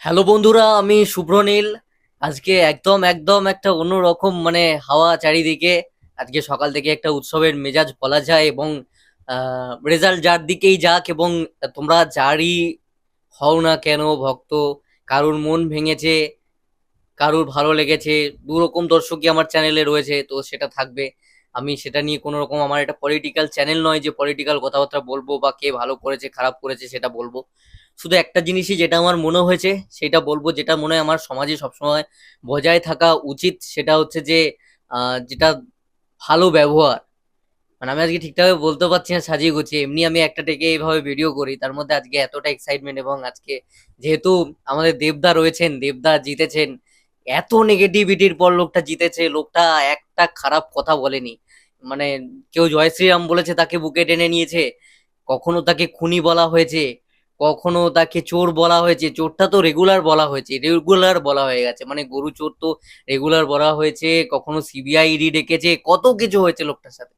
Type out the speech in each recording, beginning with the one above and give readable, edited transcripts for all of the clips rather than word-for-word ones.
Hello বন্ধুরা, আমি শুভ্রনীল। আজকে একদম একদম একটা অন্যরকম হাওয়া চারিদিকে। আজকে সকাল থেকে একটা উৎসবের মেজাজ বলা যায় এবং রেজাল্ট যার দিকেই যাক এবং তোমরা যারই হও না কেন ভক্ত, কারুর মন ভেঙেছে, কারুর ভালো লেগেছে, দু রকম দর্শকই আমার চ্যানেলে রয়েছে, তো সেটা থাকবে। আমি সেটা নিয়ে কোনো রকম, আমার একটা পলিটিক্যাল চ্যানেল নয় যে পলিটিক্যাল কথাবার্তা বলবো বা কে ভালো করেছে খারাপ করেছে সেটা বলবো। শুধু একটা জিনিসই যেটা আমার মনে হয়েছে সেটা বলবো, যেটা মনে হয় আমার সমাজে সবসময় বজায় থাকা উচিত, সেটা হচ্ছে যে যেটা ভালো ব্যবহার। আমি আজকে ঠিকঠাক বলতে পারছি না সাজিয়ে গুছিয়ে, এমনি আমি একটা থেকে এইভাবে ভিডিও করি, তার মধ্যে আজকে এতটা এক্সাইটমেন্ট। এবং আজকে যেহেতু আমাদের দেবদা রয়েছেন, দেবদা জিতেছেন, এত নেগেটিভিটির পর লোকটা জিতেছে, লোকটা একটা খারাপ কথা বলেনি। মানে কেউ জয় শ্রীরাম বলেছে তাকে বুকে টেনে নিয়েছে, কখনো তাকে খুনি বলা হয়েছে, কখনো তাকে চোর বলা হয়েছে। চোরটা তো রেগুলার বলা হয়েছে, রেগুলার বলা হয়ে গেছে, গরু চোর তো রেগুলার বলা হয়েছে। কখনো সিবিআই ইডি ডেকেছে, কত কিছু হয়েছে লোকটার সাথে।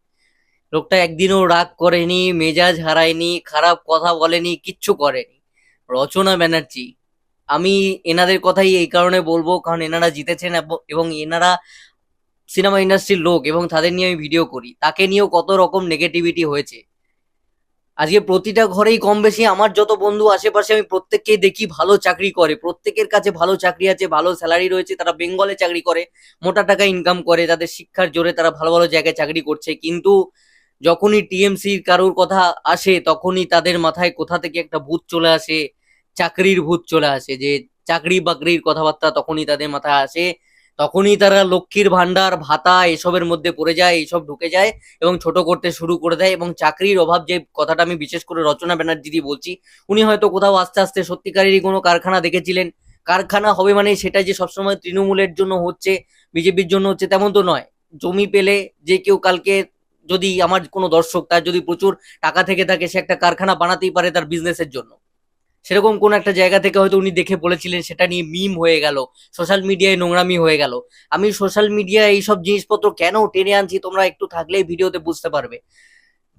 লোকটা একদিনও রাগ করেনি, মেজাজ হারায়নি, খারাপ কথা বলেনি, কিচ্ছু করেনি। রচনা ব্যানার্জি, আমি এনাদের কথাই এই কারণে বলবো কারণ এনারা জিতেছেন এবং এনারা সিনেমা ইন্ডাস্ট্রির লোক এবং তাদের নিয়ে আমি ভিডিও করি, তাকে নিয়েও কত রকম নেগেটিভিটি হয়েছে। আজকে প্রতিটা ঘরেই কম বেশি আমার যত বন্ধু আশেপাশে আমি প্রত্যেককেই দেখি ভালো চাকরি করে, প্রত্যেকের কাছে ভালো চাকরি আছে, ভালো স্যালারি রয়েছে, তারা বেঙ্গলে চাকরি করে, মোটা টাকা ইনকাম করে, তাদের শিক্ষার জোরে তারা ভালো ভালো জায়গায় চাকরি করছে। কিন্তু যখনই টিএমসির কারোর কথা আসে তখনই তাদের মাথায় কোথা থেকে একটা ভূত চলে আসে, চাকরির ভূত চলে আসে, যে চাকরি বাকরির কথাবার্তা তখনই তাদের মাথায় আসে। তখনই তারা লক্ষ্মীর ভান্ডার, ভাতা এসবের মধ্যে পড়ে যায়, এইসব ঢুকে যায় এবং ছোট করতে শুরু করে দেয়। এবং চাকরির অভাব, যে কথাটা আমি বিশেষ করে রচনা ব্যানার্জি দিয়ে বলছি, উনি হয়তো কোথাও আস্তে আস্তে সত্যিকারেরই কোনো কারখানা দেখেছিলেন। কারখানা হবে মানে সেটা যে সবসময় তৃণমূলের জন্য হচ্ছে, বিজেপির জন্য হচ্ছে, তেমন তো নয়। জমি পেলে যে কেউ কালকে, যদি আমার কোনো দর্শক তার যদি প্রচুর টাকা থেকে থাকে, সে একটা কারখানা বানাতেই পারে তার বিজনেসের জন্য। সেরকম কোন একটা জায়গা থেকে হয়তো উনি দেখে বলেছিলেন, সেটা নিয়ে মিম হয়ে গেল, সোশ্যাল মিডিয়ায় নোংরামি হয়ে গেল। আমি সোশ্যাল মিডিয়ায় এইসব জিনিসপত্র কেন টেনে আনছি তোমরা একটু থাকলেই ভিডিওতে বুঝতে পারবে।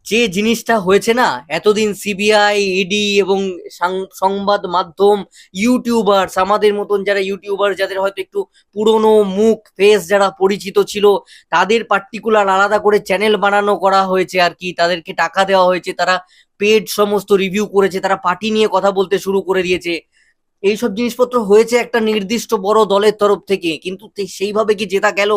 যে জিনিসটা হয়েছে না এতদিন, সিবিআই, ইডি এবং সংবাদ মাধ্যম, ইউটিউবার্স, আমাদের মতন যারা ইউটিউবার, যাদের হয়তো একটু পুরনো মুখ ফেস যারা পরিচিত ছিল, তাদের পার্টিকুলার আলাদা করে চ্যানেল বানানো করা হয়েছে আর কি, তাদেরকে টাকা দেওয়া হয়েছে, তারা পেড সমস্ত রিভিউ করেছে, তারা পার্টি নিয়ে কথা বলতে শুরু করে দিয়েছে। এইসব জিনিসপত্র হয়েছে একটা নির্দিষ্ট বড় দলের তরফ থেকে, কিন্তু সেইভাবে কি জেতা গেল?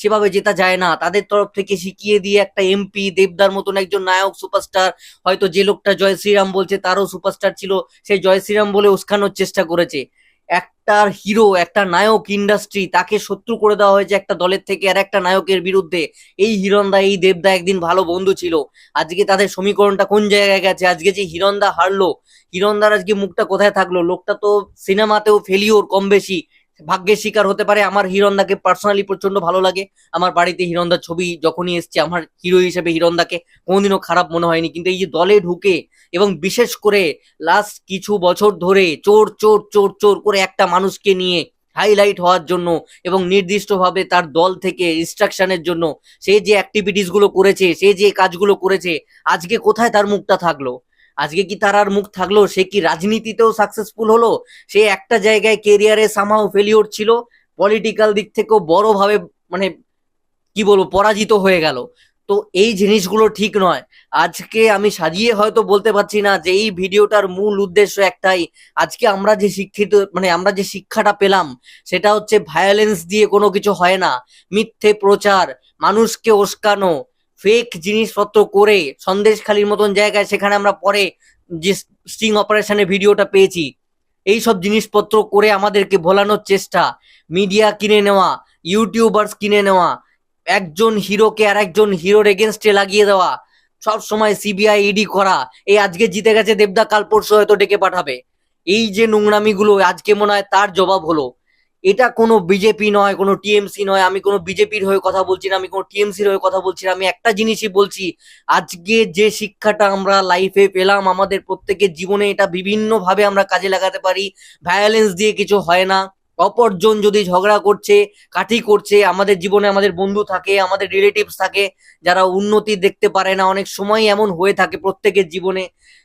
সেভাবে জেতা যায় না। তাদের তরফ থেকে শিখিয়ে দিয়ে একটা এমপি, দেবদার মতন একজন নায়ক সুপারস্টার, হয়তো যে লোকটা জয় শ্রীরাম বলছে তারও সুপারস্টার ছিল, সেই জয় শ্রীরাম বলে উস্কানোর চেষ্টা করেছে। একটা হিরো, একটা নায়ক ইন্ডাস্ট্রি, তাকে শত্রু করে দেওয়া হয়েছে একটা দলের থেকে আর একটা নায়কের বিরুদ্ধে। এই হিরণদা, এই দেবদা একদিন ভালো বন্ধু ছিল, আজকে তাদের সমীকরণটা কোন জায়গায় গেছে? আজকে যে হিরণদা হারলো, হিরণদার আজকে মুখটা কোথায় থাকলো? লোকটা তো সিনেমাতেও ফেলিওর কম বেশি, ভাগ্যের শিকার হতে পারে। আমার হিরণদাকে পার্সোনালি প্রচন্ড ভালো লাগে, আমার বাড়িতে হিরণদার ছবি যখনই এসছে, আমার হিরো হিসেবে হিরণদাকে কোনোদিনও খারাপ মনে হয়নি। কিন্তু এই যে দলে ঢুকে এবং বিশেষ করে লাস্ট কিছু বছর ধরে চোর চোর চোর চোর করে একটা মানুষকে নিয়ে হাইলাইট হওয়ার জন্য এবং নির্দিষ্টভাবে তার দল থেকে ইনস্ট্রাকশনের জন্য সে যে অ্যাক্টিভিটিস গুলো করেছে, সে যে কাজগুলো করেছে, আজকে কোথায় তার মুখটা থাকলো? আজকে কি তার আর মুখ থাকলো? সে কি রাজনীতিতেও সাকসেসফুল হলো? সে একটা জায়গায় কেরিয়ারে সামহাও ফেলিওর ছিল, পলিটিক্যাল দিক থেকেও বড়ভাবে মানে কি বলবো পরাজিত হয়ে গেল। তো এই জিনিসগুলো ঠিক নয়। আজকে আমি সাজিয়ে হয়তো বলতে পারছি না যে এই ভিডিওটার মূল উদ্দেশ্য একটাই, আজকে আমরা যে শিক্ষিত আমরা যে শিক্ষাটা পেলাম, সেটা হচ্ছে ভায়োলেন্স দিয়ে কোনো কিছু হয় না। মিথ্যে প্রচার, মানুষকে উস্কানো, ফেক জিনিসপত্র করে সন্দেশখালির মতন জায়গায়, সেখানে আমরা পরে যে স্টিং অপারেশনের ভিডিওটা পেয়েছি, এই সব জিনিসপত্র করে আমাদেরকে ভোলানোর চেষ্টা, মিডিয়া কিনে নেওয়া, ইউটিউবার্স কিনে নেওয়া, একজন হিরোকে আর একজন হিরোর এগেনস্টে লাগিয়ে দেওয়া, সব সময় সিবিআই ইডি করা। এই আজকে জিতে গেছে দেবদা, কাল পরশু হয়তো ডেকে পাঠাবে। এই যে নোংরামিগুলো আজকে মনে হয় তার জবাব হলো। এটা কোনো বিজেপি নয়, কোনো টিএমসি নয়, আমি কোনো বিজেপির হয়ে কথা বলছি না, আমি কোনো টিএমসির হয়ে কথা বলছি না, আমি একটা জিনিসই বলছি, আজকে যে শিক্ষাটা আমরা লাইফে পেলাম, আমাদের প্রত্যেকের জীবনে এটা বিভিন্ন ভাবে আমরা কাজে লাগাতে পারি। ভায়োলেন্স দিয়ে কিছু হয় না, অপরজন যদি ঝগড়া করছে, কাঠি করছে, আমাদের জীবনে আমাদের বন্ধু থাকে, আমাদের রিলেটিভস থাকে যারা উন্নতি দেখতে পারে না, অনেক সময় এমন হয়ে থাকে প্রত্যেকের জীবনে।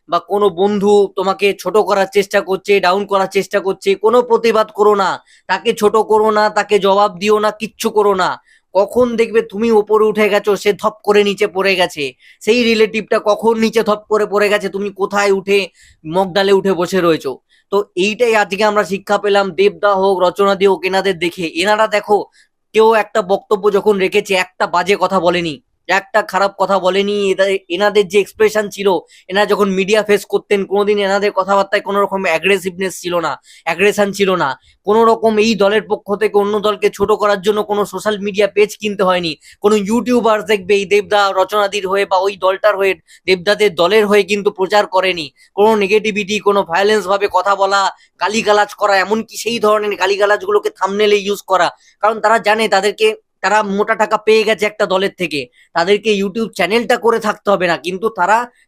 বা কোনো বন্ধু তোমাকে ছোট করার চেষ্টা করছে, ডাউন করার চেষ্টা করছে, কোনো প্রতিবাদ করো না, তাকে ছোট করো না, তাকে জবাব দিও না, কিচ্ছু করো না। কখন দেখবে তুমি উপরে উঠে গেছো, সে ধপ করে নিচে পড়ে গেছে, সেই রিলেটিভটা কখন নিচে ধপ করে পড়ে গেছে, তুমি কোথায় উঠে মগডালে উঠে বসে রয়েছো। তো এইটাই আজকে আমরা শিক্ষা পেলাম, দেবদা হোক, রচনা দিয়ে হোক, এনাদের দেখে। এনারা দেখো, কেউ একটা বক্তব্য যখন রেখেছে, একটা বাজে কথা বলেনি, একটা খারাপ কথা বলেনি। এনাদের যে এক্সপ্রেশন ছিল, এনারা যখন মিডিয়া ফেস করতেন, কোনোদিন এনাদের কথাবার্তায় কোনো রকম অ্যাগ্রেসিভনেস ছিল না, অ্যাগ্রেশন ছিল না। কোনো রকম এই দলের পক্ষ থেকে অন্য দলকে ছোট করার জন্য কোনো সোশ্যাল মিডিয়া পেজ কিনতে হয়নি। কোনো ইউটিউবার দেখবে এই দেবদা রচনাদির হয়ে বা ওই দলটার হয়ে, দেবদাদের দলের হয়ে কিন্তু প্রচার করেনি। কোনো নেগেটিভিটি, কোনো ভায়োলেন্স ভাবে কথা বলা, গালিগালাজ করা, এমনকি সেই ধরনের গালিগালাজগুলোকে থাম্বনেলে ইউজ করা। কারণ তারা জানে তারা মোটা টাকা পেয়ে গেছে একটা দলের থেকে, তাদেরকে ইউটিউব চ্যানেলটা করে থাকতে হবে না। কিন্তু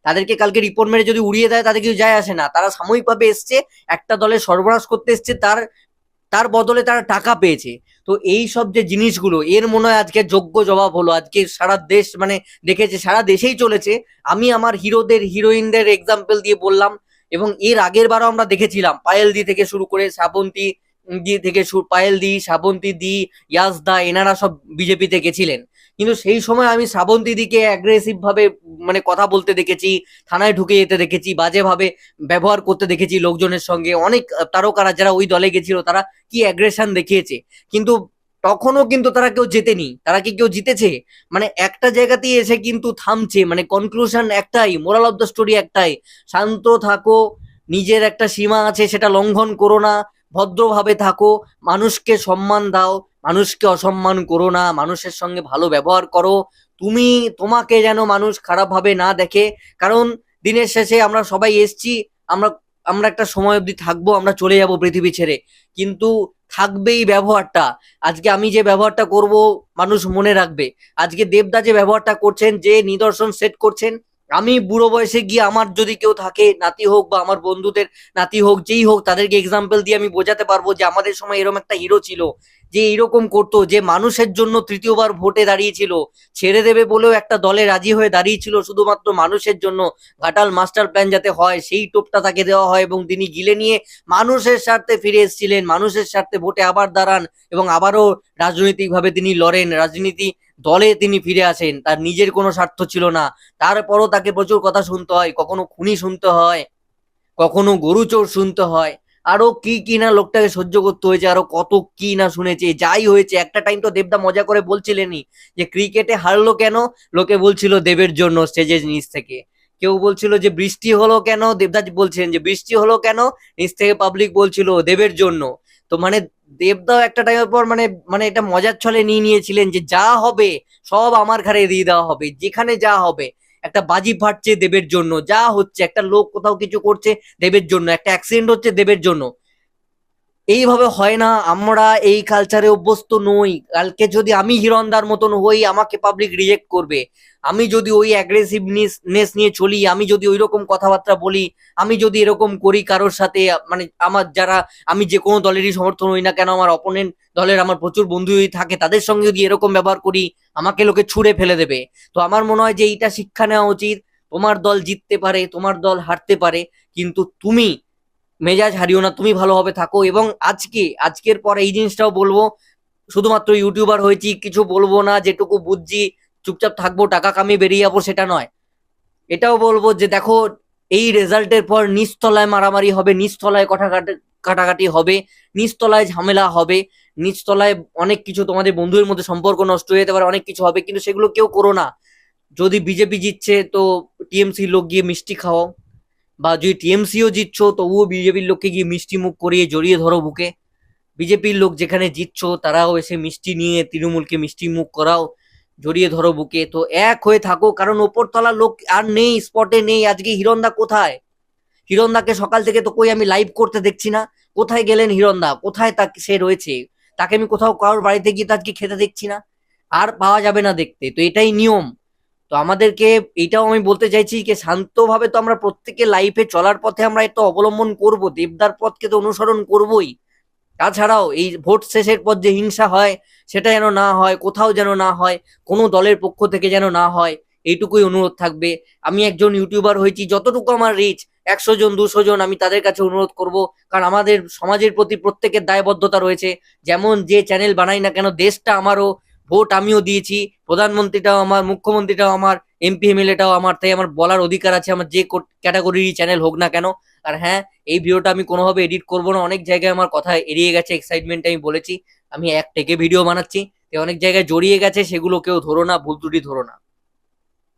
তাদেরকে কালকে রিপোর্ট মেরে যদি উড়িয়ে দেয়, তাদের কিছু যায় আসে না। তারা সাময়িকভাবে এসছে, একটা দলের সর্বনাশ করতে এসছে, তার তার বদলে তারা টাকা পেয়েছে। তো এই সব যে জিনিসগুলো, এর মনে হয় আজকে যোগ্য জবাব হলো। আজকে সারা দেশ মানে দেখেছে, সারা দেশেই চলেছে। আমি আমার হিরোদের হিরোইনদের এক্সাম্পল দিয়ে বললাম, এবং এর আগের বারও আমরা দেখেছিলাম, পায়েল দি থেকে শুরু করে শ্রাবন্তী দি থেকে পায়েল দি, শ্রাবন্তী দি, ইয়াসদা, এনারা সব বিজেপিতে গেছিলেন। কিন্তু সেই সময় আমি শ্রাবন্তী দিকে অ্যাগ্রেসিভ ভাবে মানে কথা বলতে দেখেছি, থানায় ঢুকে যেতে দেখেছি, বাজেভাবে ব্যবহার করতে দেখেছি লোকজনের সঙ্গে। অনেক তারকারা যারা ওই দলে গেছিল, তারা কি অ্যাগ্রেশন দেখিয়েছে। কিন্তু তখনও কিন্তু তারা কেউ জেতেনি। তারা কি কেউ জিতেছে? মানে একটা জায়গাতেই এসে কিন্তু থামছে। মানে কনক্লুশন একটাই, মোরাল অফ দ্য স্টোরি একটাই, শান্ত থাকো, নিজের একটা সীমা আছে, সেটা লঙ্ঘন করো না, ভদ্রভাবে থাকো, মানুষকে সম্মান দাও, মানুষকে অসম্মান করো না, মানুষের সঙ্গে ভালো ব্যবহার করো। তোমাকে যেন মানুষ খারাপ ভাবে না দেখে। কারণ দিনের শেষে আমরা সবাই এসছি, আমরা আমরা একটা সময় অবধি থাকবো, আমরা চলে যাব পৃথিবী ছেড়ে। কিন্তু থাকবেই ব্যবহারটা। আজকে আমি যে ব্যবহারটা করব, মানুষ মনে রাখবে। আজকে দেবদা যে ব্যবহারটা করছেন, যে নিদর্শন সেট করছেন, আমি বুড়ো বয়সে গিয়ে আমার যদি কেউ থাকে, নাতি হোক বা আমার বন্ধুদের নাতি হোক, যেই হোক, তাদেরকে এক্সাম্পল দিয়ে আমি বোঝাতে পারবো যে আমাদের সময় এরকম একটা হিরো ছিল, যে এরকম করতো, যে মানুষের জন্য তৃতীয়বার ভোটে দাঁড়িয়েছিল, ছেড়ে দেবে বলেও একটা দলে রাজি হয়ে দাঁড়িয়েছিল, শুধুমাত্র মানুষের জন্য। ঘাটাল মাস্টার প্ল্যান যাতে হয়, সেই টোপটা তাকে দেওয়া হয়, এবং তিনি গিলে নিয়ে মানুষের স্বার্থে ফিরে এসেছিলেন, মানুষের স্বার্থে ভোটে আবার দাঁড়ান, এবং আবারও রাজনৈতিকভাবে তিনি লড়েন, রাজনীতি দলে তিনি ফিরে আসেন। তার নিজের কোনো স্বার্থ ছিল না। তারপরও তাকে প্রচুর কথা শুনতে হয়, কখনো খুনি শুনতে হয়, কখনো গরু চোর শুনতে হয়, আরো কি কি না লোকটাকে সহ্য করতে হয়েছে, আরো কত কি না শুনেছে। যাই হয়েছে, একটা টাইম তো দেবদা মজা করে বলছিলেনই যে ক্রিকেটে হারলো কেন, লোকে বলছিল দেবের জন্য, স্টেজের নিচ থেকে কেউ বলছিল যে বৃষ্টি হলো কেন, দেবদা বলছেন যে বৃষ্টি হলো কেন, নিচ থেকে পাবলিক বলছিল দেবের জন্য। তো মানে দেবদাও একটা টাইমের পর মানে মানে এটা মজার ছলে নিয়ে নিয়েছিলেন যে যা হবে সব আমার ঘাড়ে দিয়ে দেওয়া হবে, যেখানে যা হবে। একটা বাজি ফাটছে দেবের জন্য, যা হচ্ছে, একটা লোক কোথাও কিছু করছে দেবের জন্য, একটা অ্যাক্সিডেন্ট হচ্ছে দেবের জন্য। এইভাবে হয় না, আমরা এই কালচারে অভ্যস্ত নই। কালকে যদি আমি হিরণদার মতন হই, আমাকে পাবলিক রিজেক্ট করবে। আমি যদি ওই অ্যাগ্রেসিভনেস নিয়ে চলি, আমি যদি ওই রকম কথাবার্তা বলি, আমি যদি এরকম করি কারোর সাথে, মানে আমার যারা, আমি যে কোনো দলেরই সমর্থন হই না কেন, আমার অপোনেন্ট দলের আমার প্রচুর বন্ধু যদি থাকে, তাদের সঙ্গে যদি এরকম ব্যবহার করি, আমাকে লোকে ছুঁড়ে ফেলে দেবে। তো আমার মনে হয় যে এইটা শিক্ষা নেওয়া উচিত। তোমার দল জিততে পারে, তোমার দল হারতে পারে, কিন্তু তুমি মেজাজ হারিও না, তুমি ভালোভাবে থাকো। এবং আজকের পর এই জিনিসটাও বলবো, শুধুমাত্র ইউটিউবার হয়েছি কিছু বলবো না, যেটুকু বুঝছি চুপচাপ থাকবো, টাকা কামিয়ে বেরিয়ে যাবো, সেটা নয়। এটাও বলবো যে দেখো, এই রেজাল্টের পর নিচতলায় মারামারি হবে, নিচতলায় কাটাকাটি হবে, নিচতলায় ঝামেলা হবে, নিচতলায় অনেক কিছু, তোমাদের বন্ধুদের মধ্যে সম্পর্ক নষ্ট হয়ে যেতে পারে, অনেক কিছু হবে। কিন্তু সেগুলো কেউ করো না। যদি বিজেপি জিতছে তো টিএমসি লোক গিয়ে মিষ্টি খাওয়াও, বা যদি টিএমসিও জিতছো তবুও বিজেপির লোককে গিয়ে মিষ্টি মুখ করিয়ে জড়িয়ে ধরো বুকে। বিজেপির লোক যেখানে জিতছো, তারাও এসে মিষ্টি নিয়ে তৃণমূলকে মিষ্টি মুখ করাও, জড়িয়ে ধরো বুকে। তো এক হয়ে থাকো, কারণ ওপরতলার লোক আর নেই, স্পটে নেই। আজকে হিরণদা কোথায়? হিরণদাকে সকাল থেকে তো কই আমি লাইভ করতে দেখছি না। কোথায় গেলেন হিরণদা? কোথায় তাকে সে রয়েছে? তাকে আমি কোথাও কারোর বাড়িতে গিয়ে তো আজকে খেতে দেখছি না। আর পাওয়া যাবে না দেখতে, তো এটাই নিয়ম। তো আমাদেরকে এইটাও আমি বলতে চাইছি যে শান্তভাবে তো আমরা প্রত্যেকে লাইফে চলার পথে আমরা এটা অবলম্বন করব, দেবদার পথকে তো অনুসরণ করবই। তাছাড়াও এই ভোট শেষের পর যে হিংসা হয় সেটা যেন না হয়, কোথাও যেন না হয়, কোনো দলের পক্ষ থেকে যেন না হয়, এইটুকুই অনুরোধ থাকবে। আমি একজন ইউটিউবার হয়েছি, যতটুকু আমার রিচ 100 জন 200 জন, আমি তাদের কাছে অনুরোধ করব, কারণ আমাদের সমাজের প্রতি প্রত্যেকের দায়বদ্ধতা রয়েছে। যেমন যে চ্যানেল বানাই না কেন, দেশটা আমারও, ভোট আমিও দিয়েছি, প্রধানমন্ত্রীটাও আমার, মুখ্যমন্ত্রীটাও আমার, এমপি এমএলএটাও আমার, তাই আমার বলার অধিকার আছে, আমার যে ক্যাটাগরির চ্যানেল হোক না কেন। আর হ্যাঁ, এই ভিডিওটা আমি কোনোভাবে এডিট করবো না, অনেক জায়গায় আমার কথা এড়িয়ে গেছে, এক্সাইটমেন্টে আমি বলেছি আমি এক টেকে ভিডিও বানাচ্ছি, অনেক জায়গায় জড়িয়ে গেছে, সেগুলো কেউ ধরো না, ভুল ত্রুটি ধরো না।